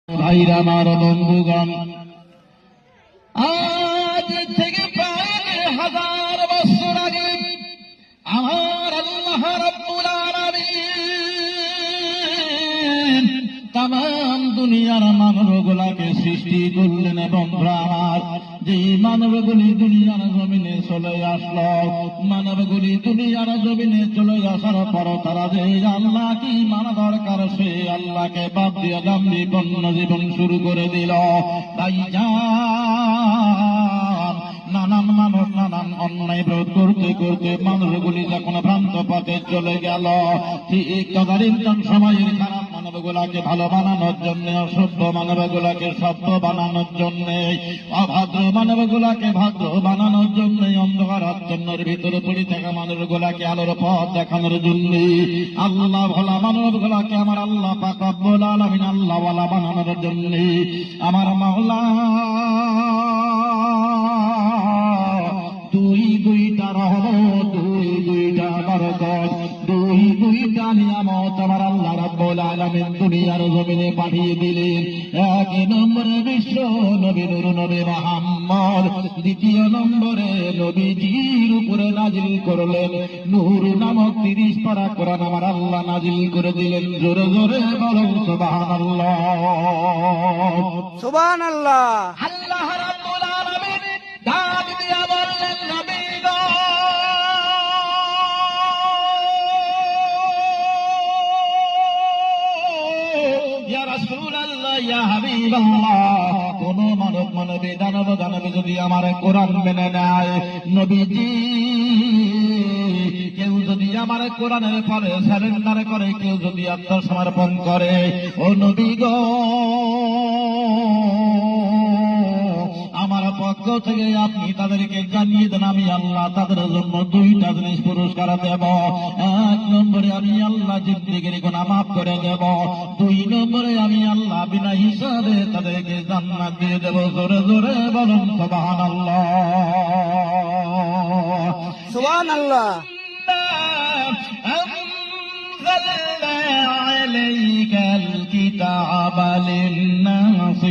ভাইরা আমার বন্ধুগণ, আজ থেকে প্রায় 1000 বছর আগে আমার আল্লাহ রাব্বুল আলামিন তামাম দুনিয়ার মানবগুলাকে সৃষ্টি করলেন এবং আমার যে মানবগুলি দুনিয়ার জমিনে চলে আসলো, মানবগুলি দুনিয়ার জমিনে চলে আসার পর তারা যে আল্লাহ কি মানা দরকার সে আল্লাহকে বাদ দিয়ে দাম্ভি বন্য জীবন শুরু করে দিল। তাই নানান মানুষ নানান অন্যায় বিরোধ করতে করতে মানুষগুলি যখন ভ্রান্ত পথে চলে গেল, ঠিক তদানীন্তন সময়ের খারাপ মানবগুলাকে ভালো বানানোর জন্য, অসভ্য মানবগুলাকে সভ্য বানানোর জন্য, অভদ্র মানবগুলাকে ভদ্র বানানোর জন্য, অন্ধকার আচ্ছন্নের ভিতরে পড়ে থাকা মানুষগুলাকে আলোর পথ দেখানোর জন্য, আল্লাহ ভোলা মানবগুলাকে আমার আল্লাহ পাক রব্বুল আলামিন আল্লাহ ওয়ালা বানানোর জন্য আমার মাওলা দুইটা রহমত, দুইটা বরকত, দুইটা নিয়ামত আমার আল্লাহ রাব্বুল আলামিন দুনিয়ার জমিনে পাঠিয়ে দিলেন। এক নম্বরে বিশ্ব নবী নূর নবী মুহাম্মদ, দ্বিতীয় নম্বরে নবীজির উপরে নাজিল করলেন নূর নামক 30 পারা কোরআন আমার আল্লাহ নাজিল করে দিলেন। জোরে জোরে বলুন সুবহানাল্লাহ, সুবহানাল্লাহ। আল্লাহ রাব্বুল আলামিন ডাক দিয়া বললেন, নবী গো, ইয়া রাসূলুল্লাহ, ইয়া হাবিবাল্লাহ, কোন মানব মানবী দানব দানবী যদি আমার কোরআন মেনে নেয়, নবীজি কেউ যদি আমার কোরআনের পরে সারেন্ডার করে, কেউ যদি আত্মসমর্পণ করে, ও নবী গো, আমার পক্ষ থেকে আপনি তাদেরকে জানিয়ে দেন আমি আল্লাহ তাদের জন্য 2টা জিনিস পুরস্কার দেব। 1 নম্বরে আমি আল্লাহ জিন্দেগির গুনাহ মাফ করে দেব, 2 নম্বরে আমি আল্লাহ বিনা হিসাবে তাদেরকে জান্নাত দিয়ে দেব। জোরে জোরে বলুন সুবহানাল্লাহ, সুবহানাল্লাহ। أنزلنا عليك الكتاب للناس